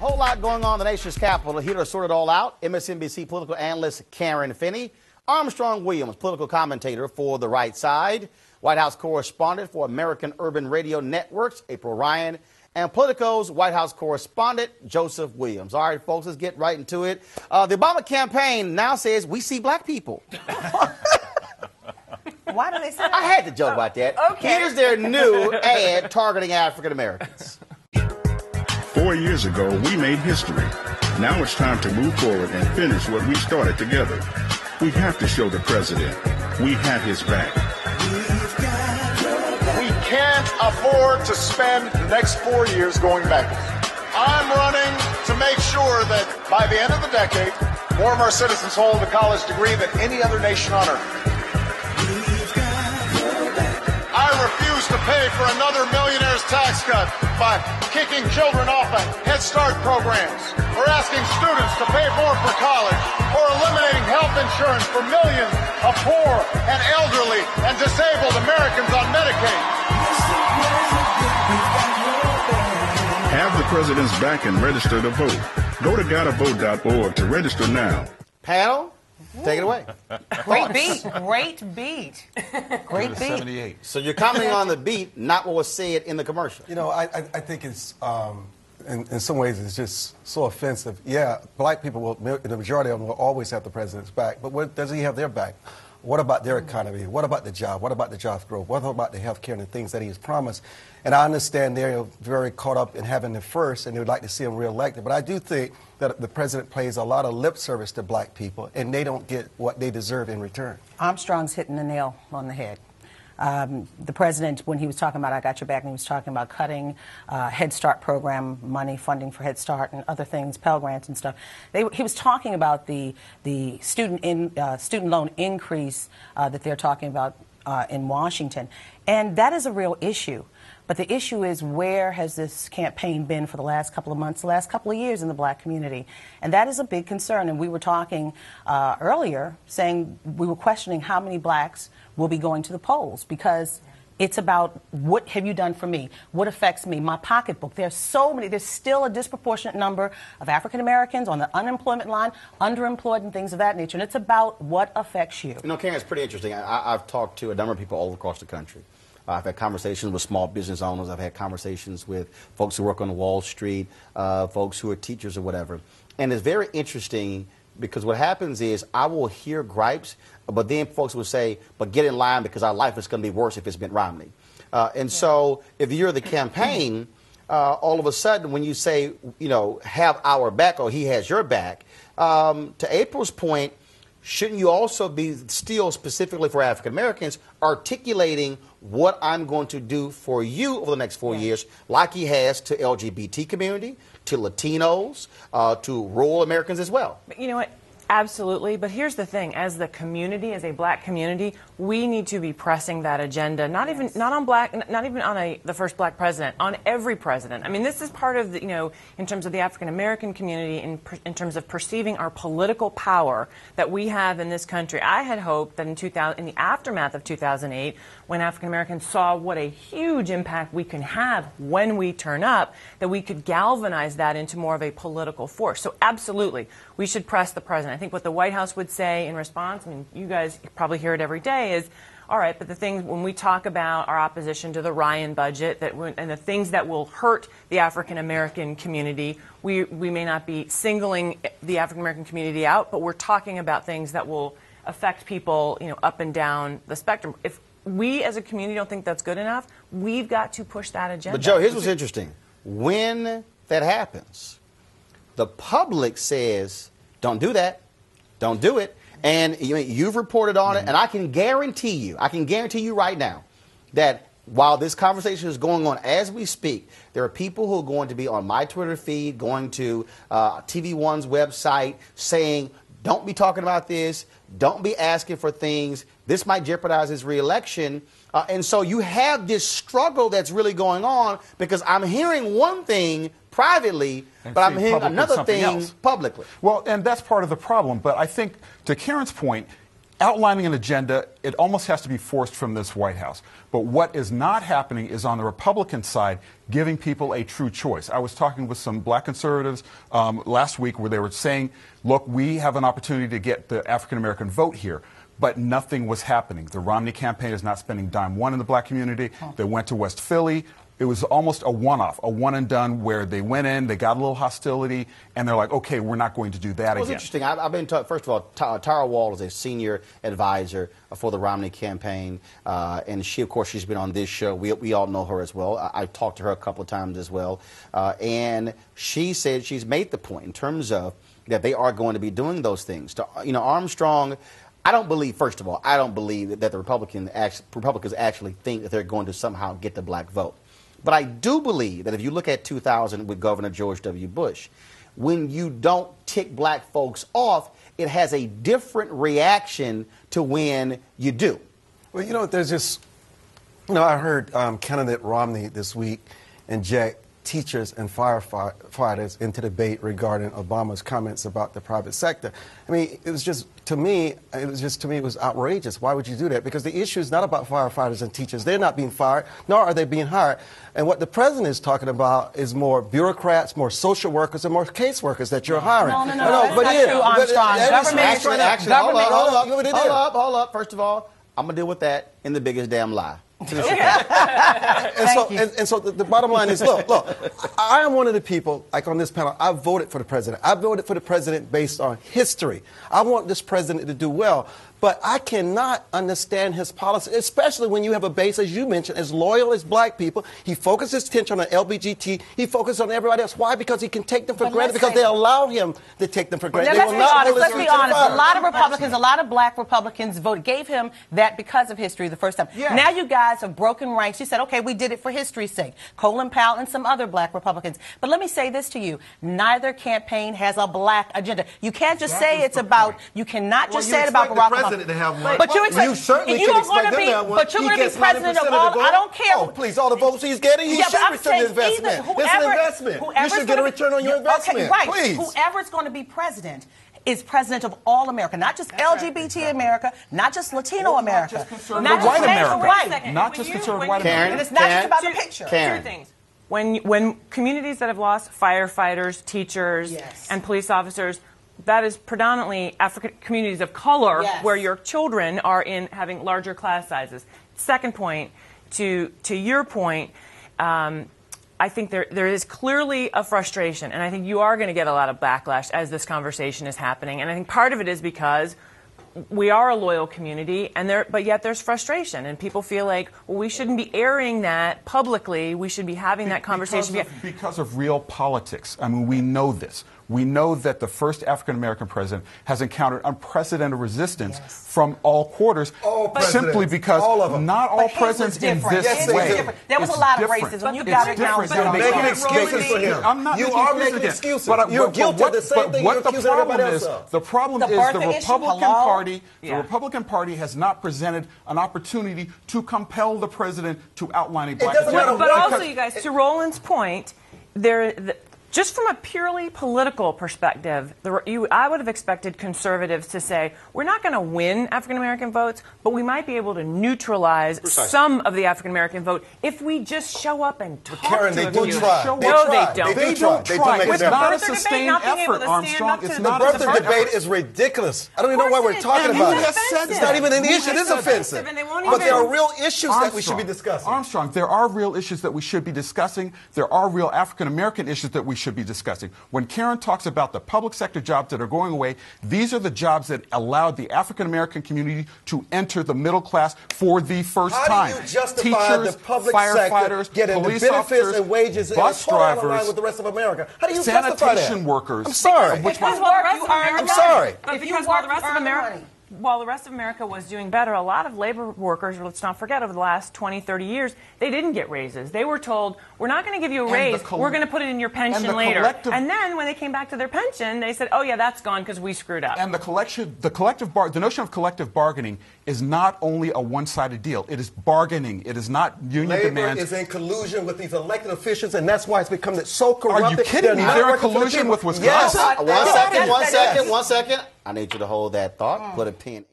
Whole lot going on in the nation's capital. Here to sort it all out, MSNBC political analyst Karen Finney, Armstrong Williams, political commentator for The Right Side, White House correspondent for American Urban Radio Networks, April Ryan, and Politico's White House correspondent, Joseph Williams. All right, folks, let's get right into it. The Obama campaign now says we see black people. Why do they say that? I had to joke about that. Okay. Here's their new ad targeting African Americans. 4 years ago, we made history. Now it's time to move forward and finish what we started together. We have to show the president we have his back. We can't afford to spend the next 4 years going backwards. I'm running to make sure that by the end of the decade, more of our citizens hold a college degree than any other nation on earth. I refuse to pay for another millionaire's tax cut by kicking children off of Head Start programs, or asking students to pay more for college, or eliminating health insurance for millions of poor and elderly and disabled Americans on Medicaid. Have the president's back and register to vote. Go to gottavote.org to register now. Panel, take it away. Great beat. Great beat. Great beat. 78. So you're commenting on the beat, not what was said in the commercial. You know, I think it's, in some ways, it's just so offensive. Yeah, black people, will, the majority of them will always have the president's back, but what, does he have their back? What about their economy? What about the job? What about the job growth? What about the health care and the things that he's promised? And I understand they're very caught up in having the first, and they would like to see him reelected. But I do think that the president plays a lot of lip service to black people, and they don't get what they deserve in return. Armstrong's hitting the nail on the head. The president, when he was talking about I Got Your Back, and he was talking about cutting Head Start program money, funding for Head Start and other things, Pell Grants and stuff, he was talking about the student loan increase that they're talking about in Washington. And that is a real issue. But the issue is, where has this campaign been for the last couple of months, the last couple of years in the black community? And that is a big concern. And we were talking earlier, saying we were questioning how many blacks will be going to the polls, because it's about, what have you done for me? What affects me? My pocketbook. There's so many. There's still a disproportionate number of African Americans on the unemployment line, underemployed and things of that nature. And it's about what affects you. You know, Karen, it's pretty interesting. I've talked to a number of people all across the country. I've had conversations with small business owners. I've had conversations with folks who work on Wall Street, folks who are teachers or whatever. And it's very interesting, because what happens is I will hear gripes, but then folks will say, but get in line because our life is going to be worse if it's Mitt Romney. So if you're the campaign, all of a sudden when you say, you know, have our back or he has your back, to April's point, shouldn't you also be still specifically for African Americans articulating what I'm going to do for you over the next 4 years, like he has to LGBT community, to Latinos, to rural Americans as well? But you know what? Absolutely. But here's the thing. As the community, as a black community, we need to be pressing that agenda, not even on the first black president, on every president. I mean, this is part of the, you know, in terms of the African American community, in terms of perceiving our political power that we have in this country. I had hoped that in the aftermath of 2008, when African Americans saw what a huge impact we can have when we turn up, that we could galvanize that into more of a political force. So absolutely, we should press the president. I think what the White House would say in response, I mean, you guys probably hear it every day, is, all right, but the things, when we talk about our opposition to the Ryan budget and the things that will hurt the African-American community, we may not be singling the African-American community out, but we're talking about things that will affect people, you know, up and down the spectrum. If we as a community don't think that's good enough, we've got to push that agenda. But Joe, here's what's interesting. When that happens, the public says, don't do that. Don't do it. And you've reported on it, and I can guarantee you right now that while this conversation is going on as we speak, there are people who are going to be on my Twitter feed, going to TV1's website, saying, don't be talking about this, don't be asking for things, this might jeopardize his reelection. And so you have this struggle that's really going on, because I'm hearing one thing privately, but I'm hearing another thing publicly. Well, and that's part of the problem. But I think, to Karen's point, outlining an agenda, it almost has to be forced from this White House. But what is not happening is on the Republican side, giving people a true choice. I was talking with some black conservatives last week where they were saying, look, we have an opportunity to get the African-American vote here. But nothing was happening. The Romney campaign is not spending dime one in the black community. They went to West Philly. It was almost a one-off, a one-and-done, where they went in, they got a little hostility, and they're like, okay, we're not going to do that again. It's interesting. I've been taught, first of all, Tara Wall is a senior advisor for the Romney campaign, and she, of course, she's been on this show. We all know her as well. I've talked to her a couple of times as well, and she said she's made the point in terms of that they are going to be doing those things. Armstrong, I don't believe, first of all, I don't believe that the Republicans actually think that they're going to somehow get the black vote. But I do believe that if you look at 2000 with Governor George W. Bush, when you don't tick black folks off, it has a different reaction to when you do. Well, there's just, I heard candidate Romney this week inject teachers and firefighters into debate regarding Obama's comments about the private sector. I mean, it was outrageous. Why would you do that? Because the issue is not about firefighters and teachers. They're not being fired, nor are they being hired. And what the president is talking about is more bureaucrats, more social workers, and more caseworkers that you're hiring. No, that's not true, Armstrong. Hold up. First of all, I'm going to deal with that in the biggest damn lie. And so the bottom line is, look, I am one of the people, like on this panel, I voted for the president. I voted for the president based on history. I want this president to do well. But I cannot understand his policy, especially when you have a base, as you mentioned, as loyal as black people. He focuses attention on LBGT. He focuses on everybody else. Why? Because he can take them for granted, because they allow him to take them for granted. Let's be honest. A lot of Republicans, a lot of black Republicans gave him that because of history the first time. Yeah. Now you guys have broken ranks. You said, okay, we did it for history's sake. Colin Powell and some other black Republicans. But let me say this to you. Neither campaign has a black agenda. You can't just say it's about, you cannot just say it about Barack Obama. To have one. But you certainly can expect them to have one. But you're going to be president of all. I don't care. Oh, please, all the votes he's getting, he should return the investment. It's an investment. You should get a return on your investment. Okay, right. Please. Whoever's going to be president is president of all America, not just LGBT America, not just Latino America, not just white America, not just conservative white America. And it's not just about the picture. Two things. When communities that have lost firefighters, teachers, and police officers, that is predominantly African communities of color, where your children are having larger class sizes. Second point, to your point, I think there is clearly a frustration, and I think you are going to get a lot of backlash as this conversation is happening. And I think part of it is because we are a loyal community, but yet there's frustration, and people feel like, well, we shouldn't be airing that publicly. We should be having that conversation. Because of real politics. I mean, we know this. We know that the first African-American president has encountered unprecedented resistance from all quarters, simply because not all presidents in this way. There was a lot of racism. You got it now. You're making excuses for him. You are making excuses. You're guilty of the same thing you're accusing everybody else of. The problem is the Republican Party. The Republican Party has not presented an opportunity to compel the president to outline a black agenda. But also, you guys, to Roland's point, just from a purely political perspective, I would have expected conservatives to say, we're not going to win African-American votes, but we might be able to neutralize some of the African-American vote if we just show up and talk Karen, to they a do few. try. No, they don't. They don't try. It's not a sustained effort, Armstrong. It's not a birther debate is ridiculous. I don't even know why we're talking about it. It's not even an issue. It is offensive. But there are real issues that we should be discussing. Armstrong, there are real issues that we should be discussing. There are real African-American issues that we should be discussing. When Karen talks about the public sector jobs that are going away, these are the jobs that allowed the African-American community to enter the middle class for the first time. How do you justify Teachers, the public firefighters, sector getting police the benefits officers, and wages bus and drivers, with the rest of America? How do you justify that? sanitation workers? I'm sorry. I'm sorry. Because while the rest of America was doing better, a lot of labor workers, let's not forget, over the last 20, 30 years, they didn't get raises. They were told, we're not going to give you a raise, we're going to put it in your pension later. And then when they came back to their pension, they said, oh yeah, that's gone because we screwed up. And the notion of collective bargaining is not only a one-sided deal. It is bargaining. It is not union demands. Labor is in collusion with these elected officials, and that's why it's become so corrupted. Are you kidding me? They're in collusion with Wisconsin? One second. I need you to hold that thought. Put a pin